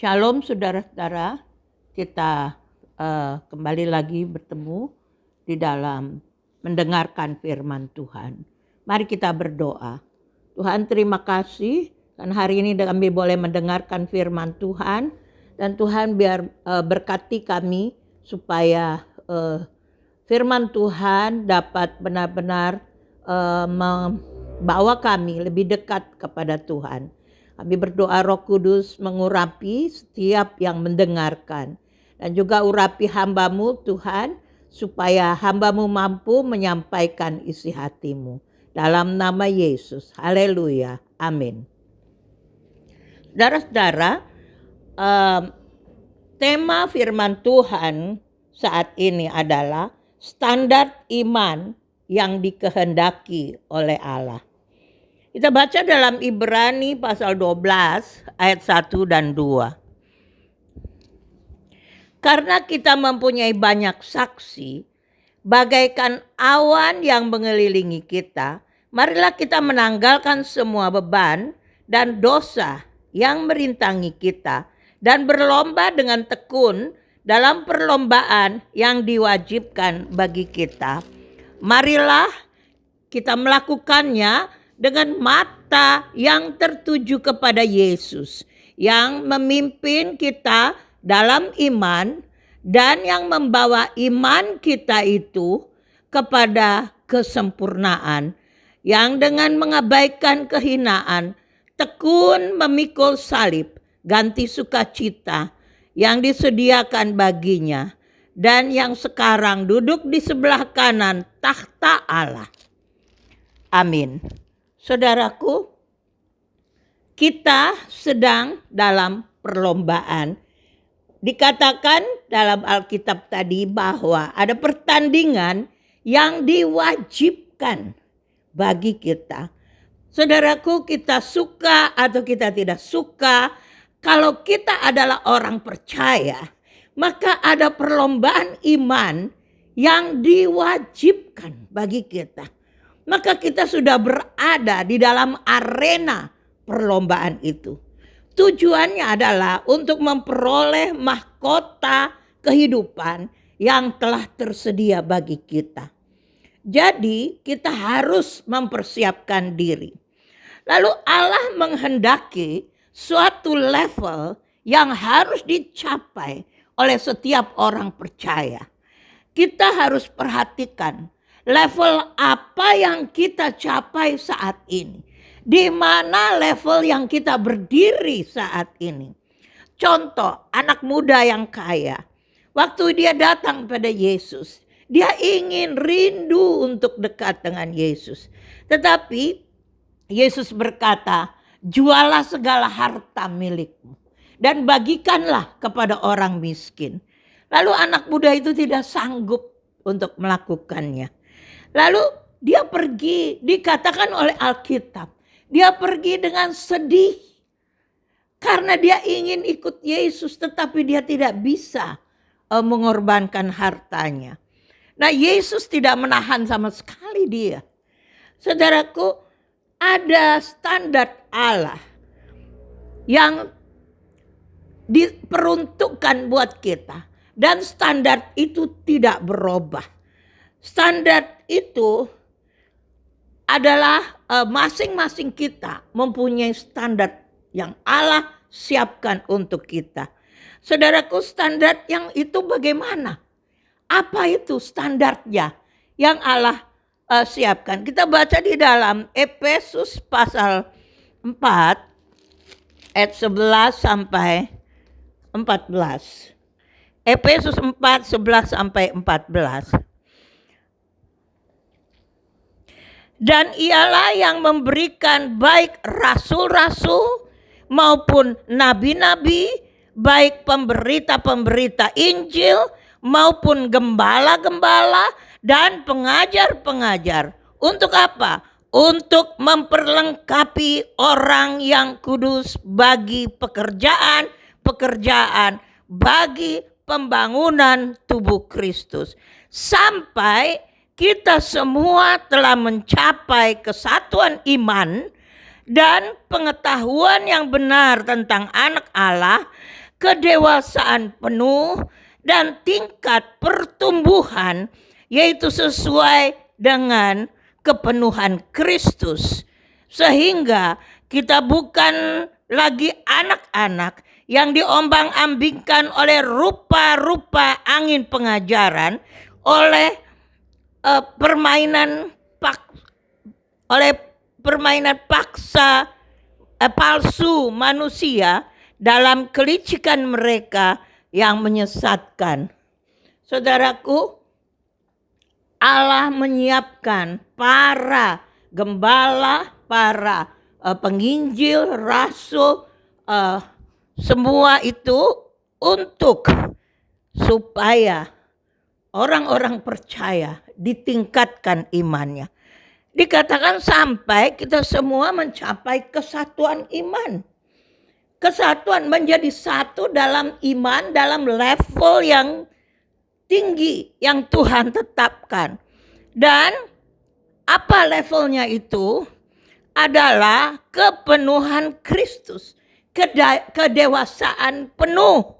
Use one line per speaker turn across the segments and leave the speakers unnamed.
Shalom saudara-saudara, kita kembali lagi bertemu di dalam mendengarkan firman Tuhan. Mari kita berdoa. Tuhan, terima kasih karena hari ini kami boleh mendengarkan firman Tuhan, dan Tuhan biar berkati kami supaya firman Tuhan dapat benar-benar membawa kami lebih dekat kepada Tuhan. Kami berdoa Roh Kudus mengurapi setiap yang mendengarkan, dan juga urapi hamba-Mu Tuhan, supaya hamba-Mu mampu menyampaikan isi hati-Mu. Dalam nama Yesus, haleluya, amin. Saudara-saudara, tema firman Tuhan saat ini adalah standar iman yang dikehendaki oleh Allah. Kita baca dalam Ibrani pasal 12 ayat 1 dan 2. Karena kita mempunyai banyak saksi, bagaikan awan yang mengelilingi kita, marilah kita menanggalkan semua beban dan dosa yang merintangi kita, dan berlomba dengan tekun dalam perlombaan yang diwajibkan bagi kita. Marilah kita melakukannya dengan mata yang tertuju kepada Yesus, yang memimpin kita dalam iman dan yang membawa iman kita itu kepada kesempurnaan, yang dengan mengabaikan kehinaan tekun memikul salib, ganti sukacita yang disediakan baginya, dan yang sekarang duduk di sebelah kanan takhta Allah. Amin. Saudaraku, kita sedang dalam perlombaan. Dikatakan dalam Alkitab tadi bahwa ada pertandingan yang diwajibkan bagi kita. Saudaraku, kita suka atau kita tidak suka, kalau kita adalah orang percaya, maka ada perlombaan iman yang diwajibkan bagi kita. Maka kita sudah berada di dalam arena perlombaan itu. Tujuannya adalah untuk memperoleh mahkota kehidupan yang telah tersedia bagi kita. Jadi kita harus mempersiapkan diri. Lalu Allah menghendaki suatu level yang harus dicapai oleh setiap orang percaya. Kita harus perhatikan level apa yang kita capai saat ini. Di mana level yang kita berdiri saat ini. Contoh, anak muda yang kaya. Waktu dia datang pada Yesus, dia ingin rindu untuk dekat dengan Yesus. Tetapi Yesus berkata, jualah segala harta milikmu dan bagikanlah kepada orang miskin. Lalu anak muda itu tidak sanggup untuk melakukannya. Lalu dia pergi, dikatakan oleh Alkitab, dia pergi dengan sedih karena dia ingin ikut Yesus, tetapi dia tidak bisa mengorbankan hartanya. Nah, Yesus tidak menahan sama sekali dia. Saudaraku, ada standar Allah yang diperuntukkan buat kita, dan standar itu tidak berubah. Standar itu adalah masing-masing kita mempunyai standar yang Allah siapkan untuk kita. Saudaraku, standar yang itu bagaimana? Apa itu standarnya yang Allah siapkan? Kita baca di dalam Efesus pasal 4 ayat 11 sampai 14. Efesus 4, 11 sampai 14. Dan ialah yang memberikan baik rasul-rasul maupun nabi-nabi, baik pemberita-pemberita Injil maupun gembala-gembala dan pengajar-pengajar. Untuk apa? Untuk memperlengkapi orang yang kudus bagi pekerjaan bagi pembangunan tubuh Kristus. Sampai kita semua telah mencapai kesatuan iman dan pengetahuan yang benar tentang anak Allah, kedewasaan penuh dan tingkat pertumbuhan, yaitu sesuai dengan kepenuhan Kristus. Sehingga kita bukan lagi anak-anak yang diombang-ambingkan oleh rupa-rupa angin pengajaran, oleh permainan paksa palsu manusia dalam kelicikan mereka yang menyesatkan. Saudaraku, Allah menyiapkan para gembala, para penginjil, rasul, semua itu untuk supaya orang-orang percaya ditingkatkan imannya. Dikatakan sampai kita semua mencapai kesatuan iman. Kesatuan menjadi satu dalam iman, dalam level yang tinggi yang Tuhan tetapkan. Dan apa levelnya itu? Adalah kepenuhan Kristus, kedewasaan penuh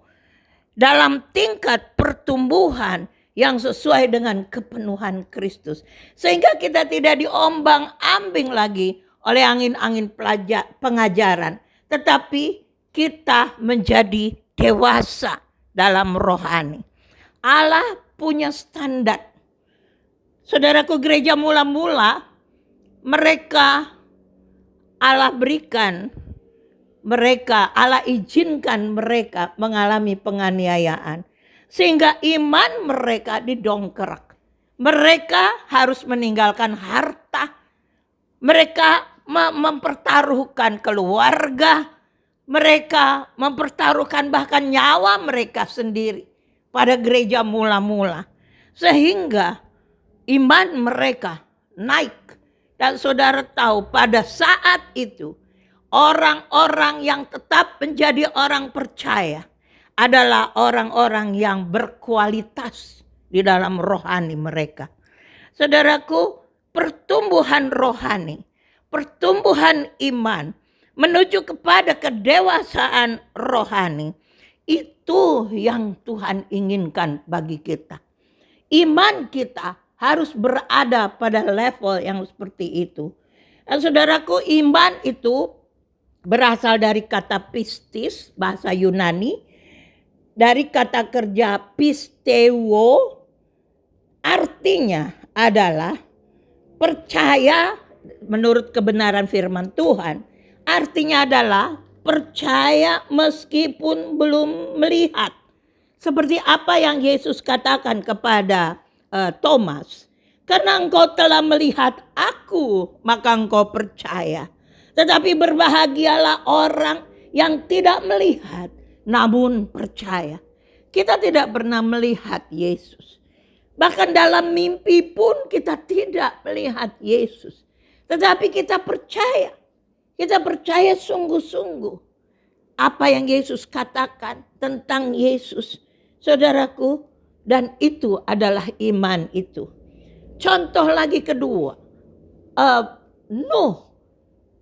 dalam tingkat pertumbuhan yang sesuai dengan kepenuhan Kristus. Sehingga kita tidak diombang-ambing lagi oleh angin-angin pengajaran, tetapi kita menjadi dewasa dalam rohani. Allah punya standar. Saudaraku, gereja mula-mula mereka Allah berikan mereka, Allah izinkan mereka mengalami penganiayaan. Sehingga iman mereka didongkrak. Mereka harus meninggalkan harta. Mereka mempertaruhkan keluarga. Mereka mempertaruhkan bahkan nyawa mereka sendiri pada gereja mula-mula. Sehingga iman mereka naik. Dan saudara tahu pada saat itu orang-orang yang tetap menjadi orang percaya adalah orang-orang yang berkualitas di dalam rohani mereka. Saudaraku, pertumbuhan rohani, pertumbuhan iman menuju kepada kedewasaan rohani, itu yang Tuhan inginkan bagi kita. Iman kita harus berada pada level yang seperti itu. Dan saudaraku, iman itu berasal dari kata pistis, bahasa Yunani. Dari kata kerja pisteuo, artinya adalah percaya menurut kebenaran firman Tuhan. Artinya adalah percaya meskipun belum melihat. Seperti apa yang Yesus katakan kepada Thomas, karena engkau telah melihat aku, maka engkau percaya. Tetapi berbahagialah orang yang tidak melihat, namun percaya. Kita tidak pernah melihat Yesus. Bahkan dalam mimpi pun kita tidak melihat Yesus. Tetapi kita percaya. Kita percaya sungguh-sungguh apa yang Yesus katakan tentang Yesus. Saudaraku, dan itu adalah iman itu. Contoh lagi kedua,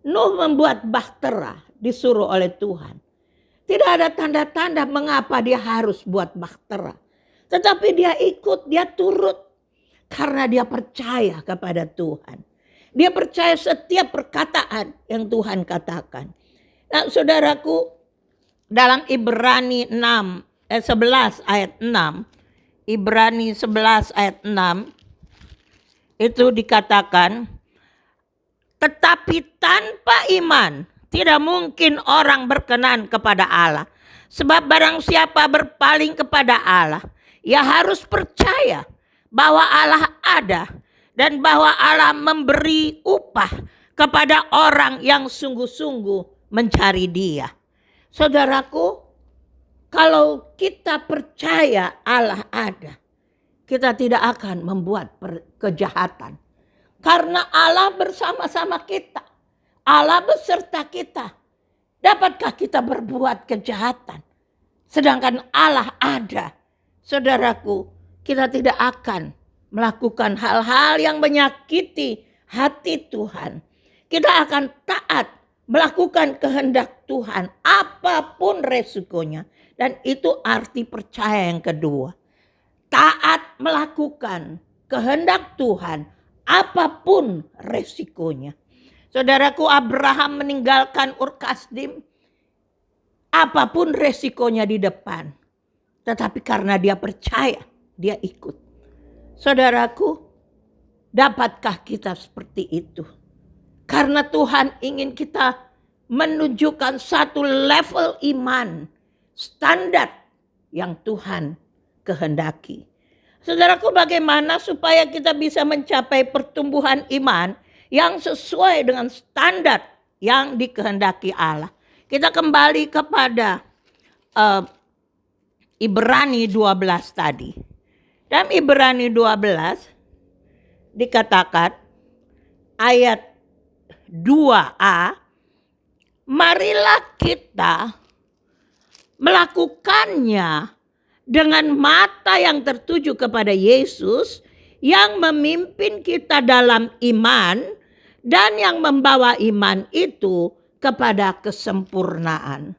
Nuh membuat bahtera disuruh oleh Tuhan. Tidak ada tanda-tanda mengapa dia harus buat bahtera. Tetapi dia ikut, dia turut. Karena dia percaya kepada Tuhan. Dia percaya setiap perkataan yang Tuhan katakan. Nah, saudaraku, dalam Ibrani 11 ayat 6. Ibrani 11 ayat 6 itu dikatakan, tetapi tanpa iman tidak mungkin orang berkenan kepada Allah. Sebab barang siapa berpaling kepada Allah, ia harus percaya bahwa Allah ada dan bahwa Allah memberi upah kepada orang yang sungguh-sungguh mencari Dia. Saudaraku, kalau kita percaya Allah ada, kita tidak akan membuat kejahatan. Karena Allah bersama-sama kita. Allah beserta kita. Dapatkah kita berbuat kejahatan? Sedangkan Allah ada. Saudaraku, kita tidak akan melakukan hal-hal yang menyakiti hati Tuhan. Kita akan taat melakukan kehendak Tuhan apapun resikonya. Dan itu arti percaya yang kedua. Taat melakukan kehendak Tuhan apapun resikonya. Saudaraku, Abraham meninggalkan Ur Kasdim apapun resikonya di depan. Tetapi karena dia percaya, dia ikut. Saudaraku, dapatkah kita seperti itu? Karena Tuhan ingin kita menunjukkan satu level iman, standar yang Tuhan kehendaki. Saudaraku, bagaimana supaya kita bisa mencapai pertumbuhan iman yang sesuai dengan standar yang dikehendaki Allah? Kita kembali kepada Ibrani 12 tadi. Dalam Ibrani 12 dikatakan ayat 2a, marilah kita melakukannya dengan mata yang tertuju kepada Yesus yang memimpin kita dalam iman dan yang membawa iman itu kepada kesempurnaan.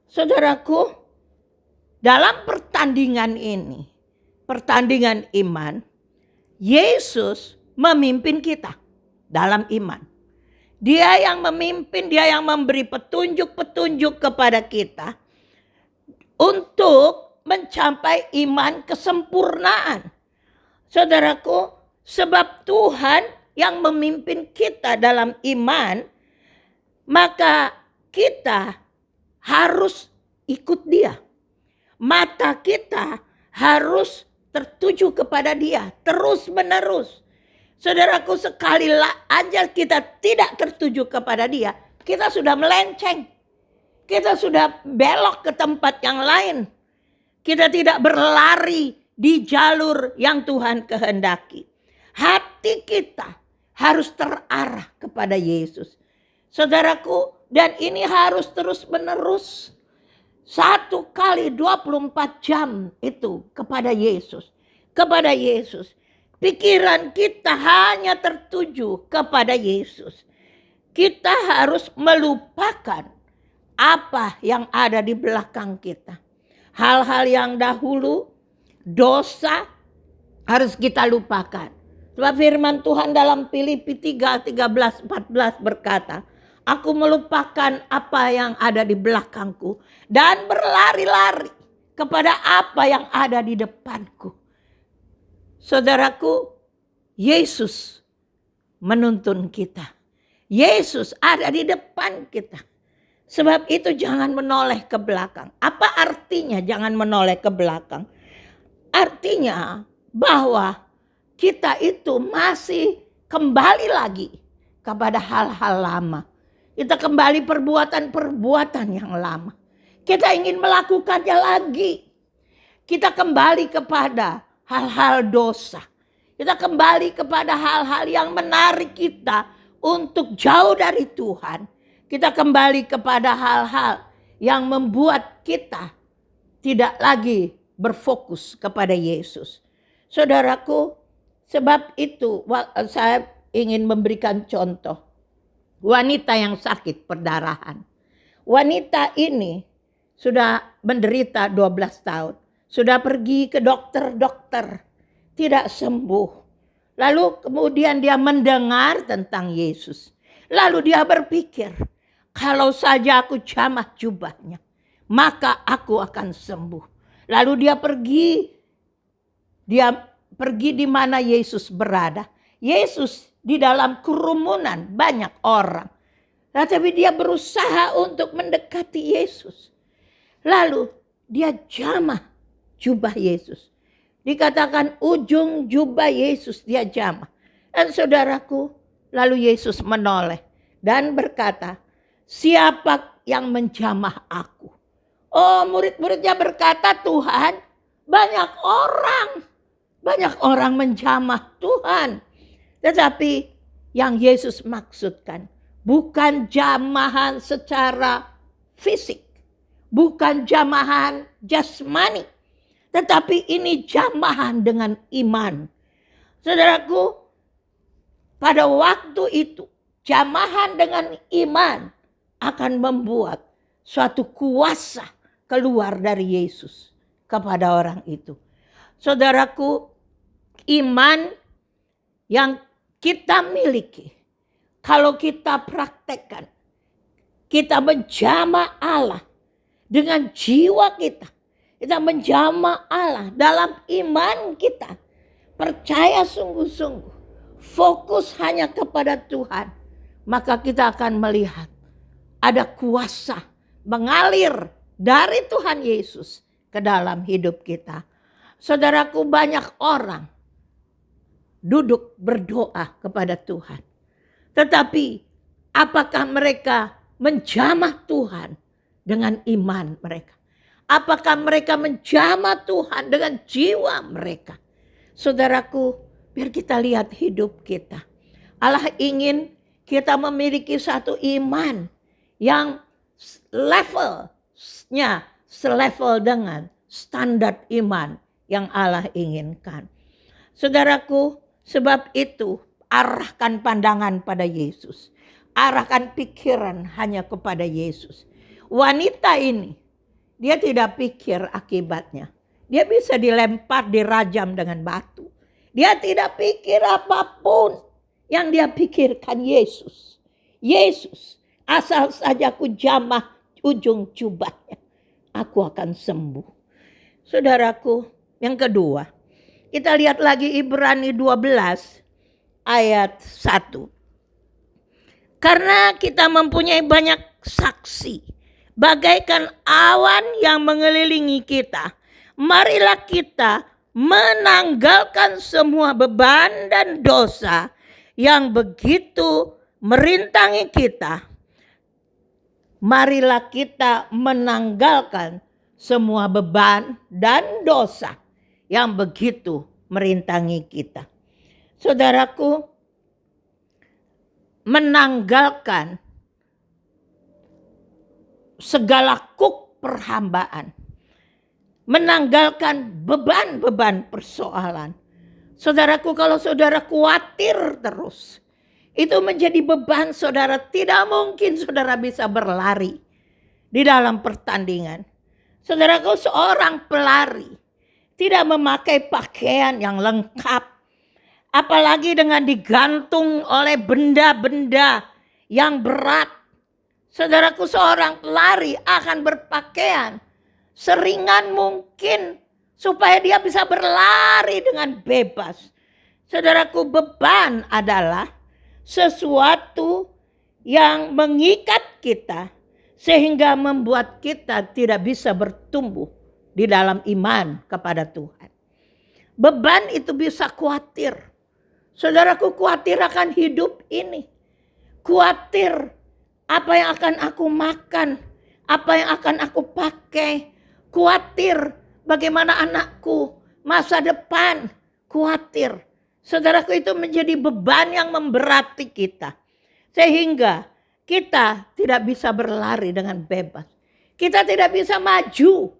Saudaraku, dalam pertandingan ini, pertandingan iman, Yesus memimpin kita dalam iman. Dia yang memimpin, dia yang memberi petunjuk-petunjuk kepada kita untuk mencapai iman kesempurnaan. Saudaraku, sebab Tuhan yang memimpin kita dalam iman, maka kita harus ikut dia. Mata kita harus tertuju kepada dia terus menerus. Saudaraku, sekali aja kita tidak tertuju kepada dia, kita sudah melenceng. Kita sudah belok ke tempat yang lain. Kita tidak berlari di jalur yang Tuhan kehendaki. Hati kita harus terarah kepada Yesus. Saudaraku, dan ini harus terus menerus. 1 kali 24 jam itu kepada Yesus. Kepada Yesus. Pikiran kita hanya tertuju kepada Yesus. Kita harus melupakan apa yang ada di belakang kita. Hal-hal yang dahulu, dosa harus kita lupakan. Sebab firman Tuhan dalam Filipi 3:13-14 berkata, aku melupakan apa yang ada di belakangku dan berlari-lari kepada apa yang ada di depanku. Saudaraku, Yesus menuntun kita. Yesus ada di depan kita. Sebab itu jangan menoleh ke belakang. Apa artinya jangan menoleh ke belakang? Artinya bahwa kita itu masih kembali lagi kepada hal-hal lama. Kita kembali perbuatan-perbuatan yang lama. Kita ingin melakukannya lagi. Kita kembali kepada hal-hal dosa. Kita kembali kepada hal-hal yang menarik kita untuk jauh dari Tuhan. Kita kembali kepada hal-hal yang membuat kita tidak lagi berfokus kepada Yesus. Saudaraku, sebab itu saya ingin memberikan contoh. Wanita yang sakit perdarahan. Wanita ini sudah menderita 12 tahun. Sudah pergi ke dokter-dokter. Tidak sembuh. Lalu kemudian dia mendengar tentang Yesus. Lalu dia berpikir, kalau saja aku jamah jubahnya, maka aku akan sembuh. Lalu dia pergi di mana Yesus berada. Yesus di dalam kerumunan banyak orang. Tetapi dia berusaha untuk mendekati Yesus. Lalu dia jamah jubah Yesus. Dikatakan ujung jubah Yesus dia jamah. Dan saudaraku, lalu Yesus menoleh dan berkata, siapa yang menjamah aku? Oh, murid-muridnya berkata, Tuhan, banyak orang menjamah Tuhan. Tetapi yang Yesus maksudkan bukan jamahan secara fisik, bukan jamahan jasmani, tetapi ini jamahan dengan iman. Saudaraku, pada waktu itu jamahan dengan iman akan membuat suatu kuasa keluar dari Yesus kepada orang itu. Saudaraku, iman yang kita miliki, kalau kita praktekkan, kita menjamah Allah dengan jiwa kita. Kita menjamah Allah dalam iman kita. Percaya sungguh-sungguh. Fokus hanya kepada Tuhan. Maka kita akan melihat ada kuasa mengalir dari Tuhan Yesus ke dalam hidup kita. Saudaraku, banyak orang duduk berdoa kepada Tuhan. Tetapi apakah mereka menjamah Tuhan dengan iman mereka? Apakah mereka menjamah Tuhan dengan jiwa mereka? Saudaraku, biar kita lihat hidup kita. Allah ingin kita memiliki satu iman yang levelnya selevel dengan standar iman yang Allah inginkan. Saudaraku, sebab itu arahkan pandangan pada Yesus. Arahkan pikiran hanya kepada Yesus. Wanita ini, dia tidak pikir akibatnya. Dia bisa dilempar, dirajam dengan batu. Dia tidak pikir apapun. Yang dia pikirkan Yesus. Yesus, asal saja aku jamah ujung jubahnya, aku akan sembuh. Saudaraku, yang kedua, kita lihat lagi Ibrani 12 ayat 1. Karena kita mempunyai banyak saksi, bagaikan awan yang mengelilingi kita, marilah kita menanggalkan semua beban dan dosa yang begitu merintangi kita. Marilah kita menanggalkan semua beban dan dosa yang begitu merintangi kita. Saudaraku, menanggalkan segala kuk perhambaan. Menanggalkan beban-beban persoalan. Saudaraku, kalau saudara khawatir terus, itu menjadi beban saudara. Tidak mungkin saudara bisa berlari di dalam pertandingan. Saudaraku, seorang pelari tidak memakai pakaian yang lengkap. Apalagi dengan digantung oleh benda-benda yang berat. Saudaraku, seorang pelari akan berpakaian seringan mungkin supaya dia bisa berlari dengan bebas. Saudaraku, beban adalah sesuatu yang mengikat kita sehingga membuat kita tidak bisa bertumbuh di dalam iman kepada Tuhan. Beban itu bisa khawatir. Saudaraku, khawatir akan hidup ini. Khawatir apa yang akan aku makan, apa yang akan aku pakai. Khawatir bagaimana anakku masa depan. Khawatir. Saudaraku, itu menjadi beban yang memberati kita. Sehingga kita tidak bisa berlari dengan bebas. Kita tidak bisa maju.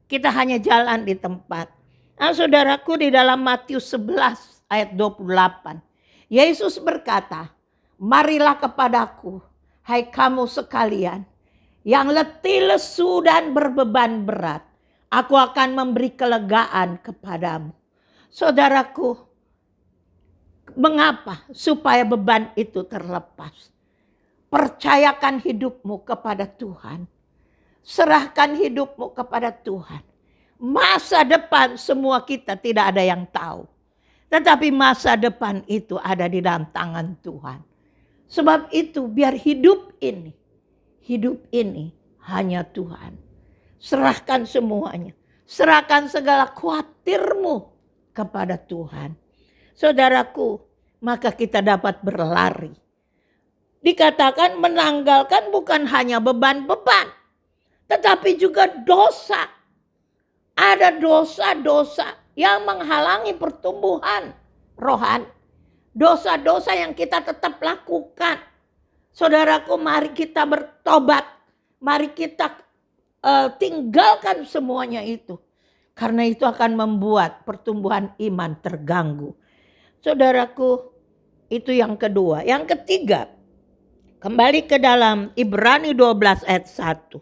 Kita hanya jalan di tempat. Nah, saudaraku, di dalam Matius 11 ayat 28. Yesus berkata, marilah kepadaku, hai kamu sekalian, yang letih lesu dan berbeban berat. Aku akan memberi kelegaan kepadamu. Saudaraku, mengapa? Supaya beban itu terlepas. Percayakan hidupmu kepada Tuhan. Serahkan hidupmu kepada Tuhan. Masa depan semua kita tidak ada yang tahu. Tetapi masa depan itu ada di dalam tangan Tuhan. Sebab itu biar hidup ini hanya Tuhan. Serahkan semuanya. Serahkan segala khawatirmu kepada Tuhan. Saudaraku, maka kita dapat berlari. Dikatakan menanggalkan bukan hanya beban-beban, tetapi juga dosa. Ada dosa-dosa yang menghalangi pertumbuhan rohani. Dosa-dosa yang kita tetap lakukan. Saudaraku, mari kita bertobat. Mari kita tinggalkan semuanya itu. Karena itu akan membuat pertumbuhan iman terganggu. Saudaraku, itu yang kedua. Yang ketiga, Kembali ke dalam Ibrani 12 ayat 1.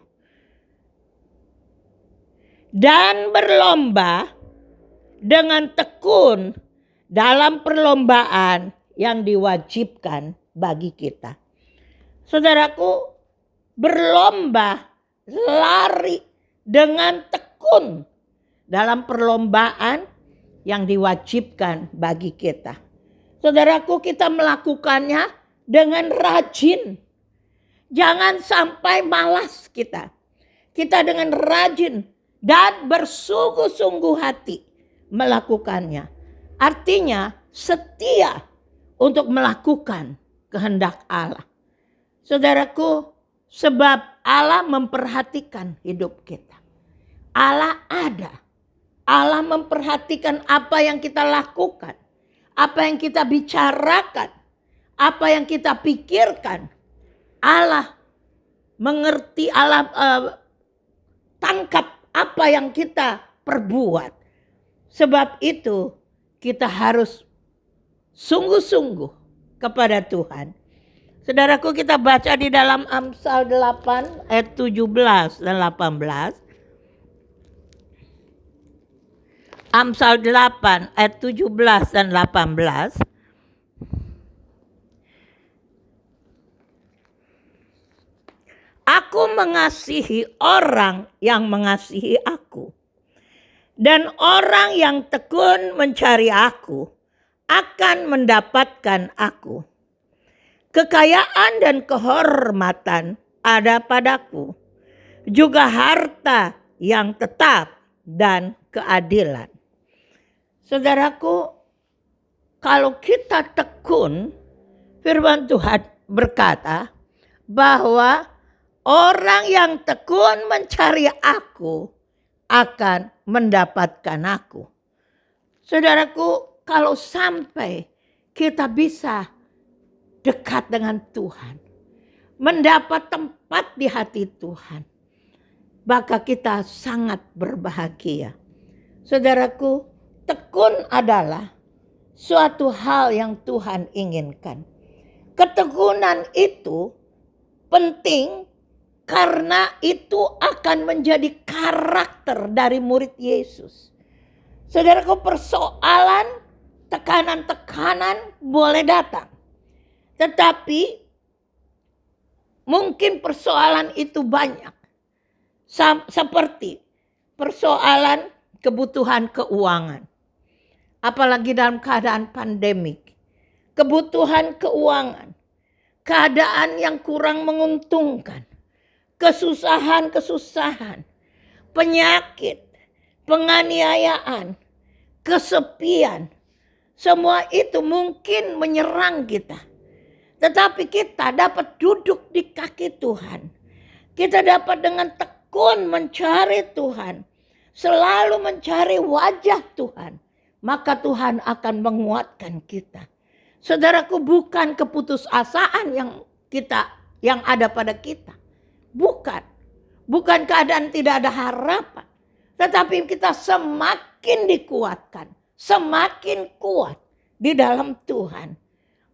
Dan berlomba dengan tekun dalam perlombaan yang diwajibkan bagi kita. Saudaraku, berlomba, lari dengan tekun dalam perlombaan yang diwajibkan bagi kita. Saudaraku, kita melakukannya dengan rajin. Jangan sampai malas kita. Kita dengan rajin dan bersungguh-sungguh hati melakukannya. Artinya setia untuk melakukan kehendak Allah. Saudaraku, sebab Allah memperhatikan hidup kita. Allah ada. Allah memperhatikan apa yang kita lakukan. Apa yang kita bicarakan. Apa yang kita pikirkan. Allah mengerti, Allah tangkap apa yang kita perbuat. Sebab itu kita harus sungguh-sungguh kepada Tuhan. Saudaraku, kita baca di dalam Amsal 8 ayat 17 dan 18. Amsal 8 ayat 17 dan 18. Aku mengasihi orang yang mengasihi aku. Dan orang yang tekun mencari aku akan mendapatkan aku. Kekayaan dan kehormatan ada padaku. Juga harta yang tetap dan keadilan. Saudaraku, kalau kita tekun, firman Tuhan berkata bahwa orang yang tekun mencari aku akan mendapatkan aku. Saudaraku, kalau sampai kita bisa dekat dengan Tuhan, mendapat tempat di hati Tuhan, maka kita sangat berbahagia. Saudaraku, tekun adalah suatu hal yang Tuhan inginkan. Ketekunan itu penting karena itu akan menjadi karakter dari murid Yesus. Saudaraku, persoalan, tekanan-tekanan boleh datang. Tetapi mungkin persoalan itu banyak. Seperti persoalan kebutuhan keuangan. Apalagi dalam keadaan pandemik. Kebutuhan keuangan. Keadaan yang kurang menguntungkan. Kesusahan-kesusahan. Penyakit. Penganiayaan. Kesepian. Semua itu mungkin menyerang kita. Tetapi kita dapat duduk di kaki Tuhan. Kita dapat dengan tekun mencari Tuhan. Selalu mencari wajah Tuhan. Maka Tuhan akan menguatkan kita. Saudaraku, bukan keputusasaan yang ada pada kita. Bukan. Bukan keadaan tidak ada harapan. Tetapi kita semakin dikuatkan. Semakin kuat di dalam Tuhan.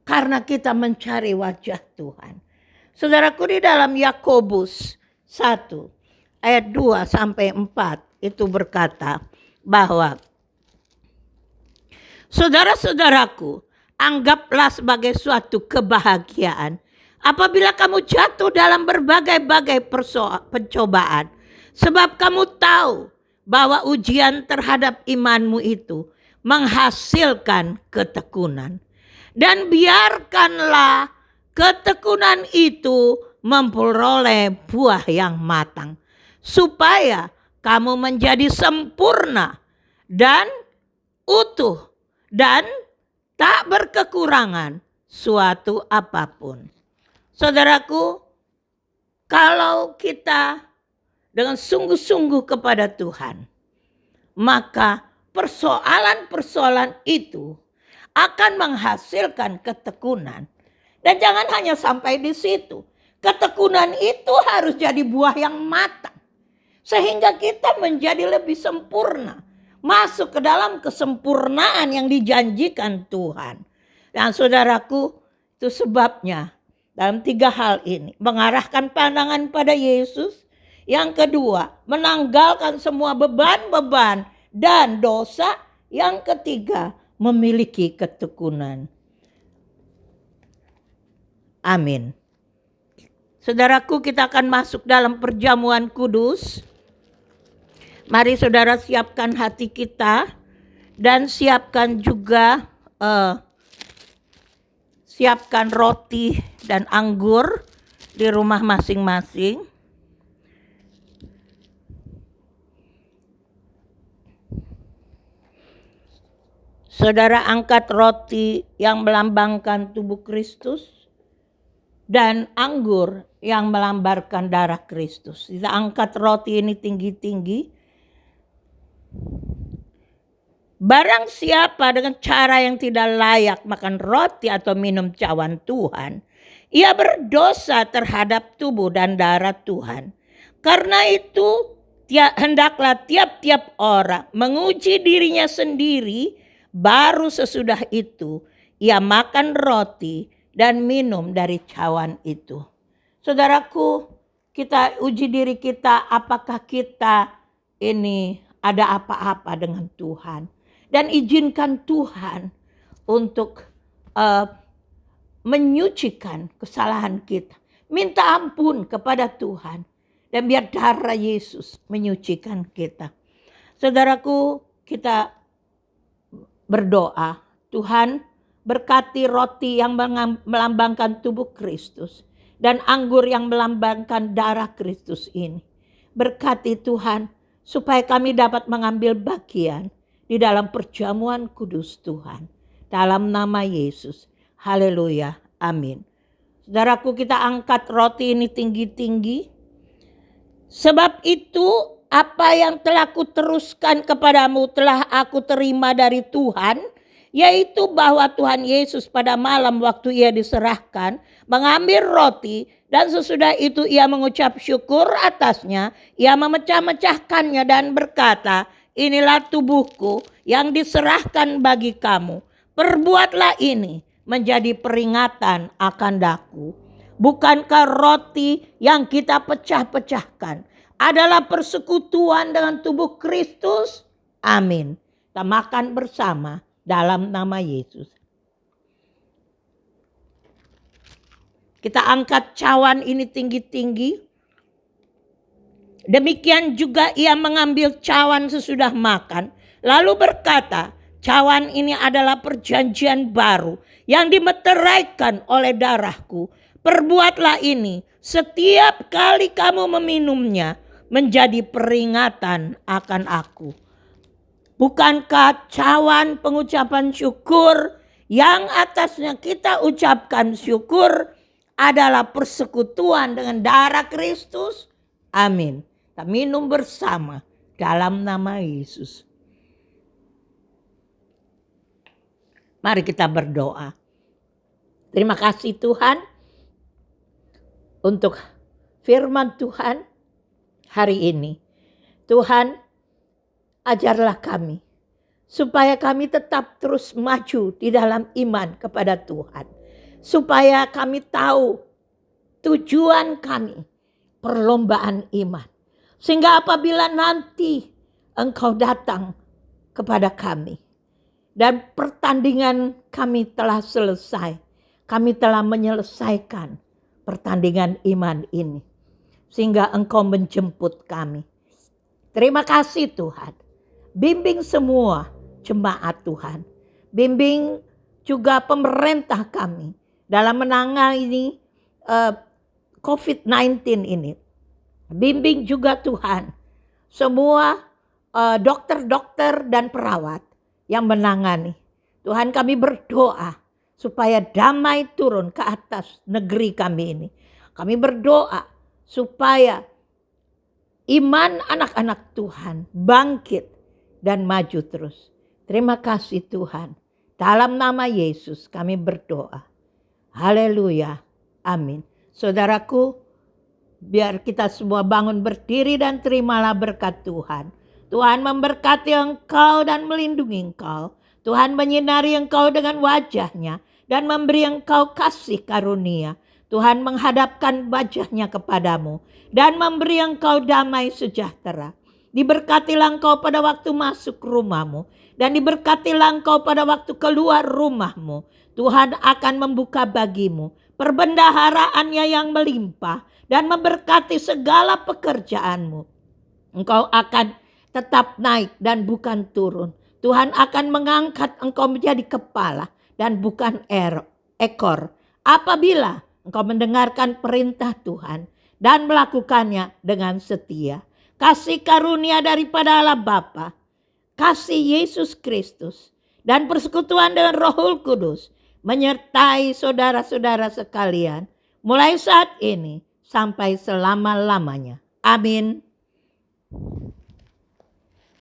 Karena kita mencari wajah Tuhan. Saudaraku, di dalam Yakobus 1 ayat 2 sampai 4 itu berkata bahwa saudara-saudaraku, anggaplah sebagai suatu kebahagiaan apabila kamu jatuh dalam berbagai-bagai pencobaan. Sebab kamu tahu bahwa ujian terhadap imanmu itu menghasilkan ketekunan. Dan biarkanlah ketekunan itu memperoleh buah yang matang. Supaya kamu menjadi sempurna dan utuh dan tak berkekurangan suatu apapun. Saudaraku, kalau kita dengan sungguh-sungguh kepada Tuhan, maka persoalan-persoalan itu akan menghasilkan ketekunan. Dan jangan hanya sampai di situ. Ketekunan itu harus jadi buah yang matang. Sehingga kita menjadi lebih sempurna. Masuk ke dalam kesempurnaan yang dijanjikan Tuhan. Dan saudaraku, itu sebabnya dalam 3 hal ini. Mengarahkan pandangan pada Yesus. Yang kedua, menanggalkan semua beban-beban dan dosa. Yang ketiga, memiliki ketekunan. Amin. Saudaraku, kita akan masuk dalam perjamuan kudus. Mari saudara siapkan hati kita dan siapkan juga siapkan roti dan anggur di rumah masing-masing. Saudara angkat roti yang melambangkan tubuh Kristus dan anggur yang melambangkan darah Kristus. Kita angkat roti ini tinggi-tinggi. Barang siapa dengan cara yang tidak layak makan roti atau minum cawan Tuhan, ia berdosa terhadap tubuh dan darah Tuhan. Karena itu hendaklah tiap-tiap orang menguji dirinya sendiri, baru sesudah itu ia makan roti dan minum dari cawan itu. Saudaraku, kita uji diri kita, apakah kita ini ada apa-apa dengan Tuhan. Dan izinkan Tuhan untuk menyucikan kesalahan kita. Minta ampun kepada Tuhan. Dan biar darah Yesus menyucikan kita. Saudaraku, kita berdoa, Tuhan berkati roti yang melambangkan tubuh Kristus dan anggur yang melambangkan darah Kristus ini. Berkati Tuhan supaya kami dapat mengambil bagian di dalam perjamuan kudus Tuhan. Dalam nama Yesus. Haleluya. Amin. Saudaraku, kita angkat roti ini tinggi-tinggi. Sebab itu apa yang telah kuteruskan kepadamu telah aku terima dari Tuhan, yaitu bahwa Tuhan Yesus pada malam waktu ia diserahkan mengambil roti dan sesudah itu ia mengucap syukur atasnya, ia memecah-mecahkannya dan berkata, inilah tubuhku yang diserahkan bagi kamu. Perbuatlah ini menjadi peringatan akan daku. Bukankah roti yang kita pecah-pecahkan adalah persekutuan dengan tubuh Kristus? Amin. Kita makan bersama dalam nama Yesus. Kita angkat cawan ini tinggi-tinggi. Demikian juga ia mengambil cawan sesudah makan. Lalu berkata, cawan ini adalah perjanjian baru yang dimeteraikan oleh darahku. Perbuatlah ini setiap kali kamu meminumnya menjadi peringatan akan aku. Bukankah cawan pengucapan syukur yang atasnya kita ucapkan syukur adalah persekutuan dengan darah Kristus? Amin. Kita minum bersama dalam nama Yesus. Mari kita berdoa. Terima kasih Tuhan untuk firman Tuhan hari ini. Tuhan, ajarlah kami supaya kami tetap terus maju di dalam iman kepada Tuhan. Supaya kami tahu tujuan kami, perlombaan iman. Sehingga apabila nanti Engkau datang kepada kami dan pertandingan kami telah selesai, kami telah menyelesaikan pertandingan iman ini. Sehingga Engkau menjemput kami. Terima kasih Tuhan. Bimbing semua jemaat Tuhan. Bimbing juga pemerintah kami dalam menangani COVID-19 ini. Bimbing juga Tuhan semua dokter-dokter dan perawat yang menangani. Tuhan, kami berdoa supaya damai turun ke atas negeri kami ini. Kami berdoa supaya iman anak-anak Tuhan bangkit dan maju terus. Terima kasih Tuhan. Dalam nama Yesus kami berdoa. Haleluya. Amin. Saudaraku, biar kita semua bangun berdiri dan terimalah berkat Tuhan. Tuhan memberkati engkau dan melindungi engkau. Tuhan menyinari engkau dengan wajah-Nya dan memberi engkau kasih karunia. Tuhan menghadapkan wajahnya kepadamu dan memberi engkau damai sejahtera. Diberkatilah engkau pada waktu masuk rumahmu dan diberkatilah engkau pada waktu keluar rumahmu. Tuhan akan membuka bagimu perbendaharaannya yang melimpah dan memberkati segala pekerjaanmu. Engkau akan tetap naik dan bukan turun. Tuhan akan mengangkat engkau menjadi kepala dan bukan ekor. Apabila engkau mendengarkan perintah Tuhan dan melakukannya dengan setia. Kasih karunia daripada Allah Bapa, kasih Yesus Kristus, dan persekutuan dengan Roh Kudus menyertai saudara-saudara sekalian mulai saat ini sampai selama-lamanya. Amin.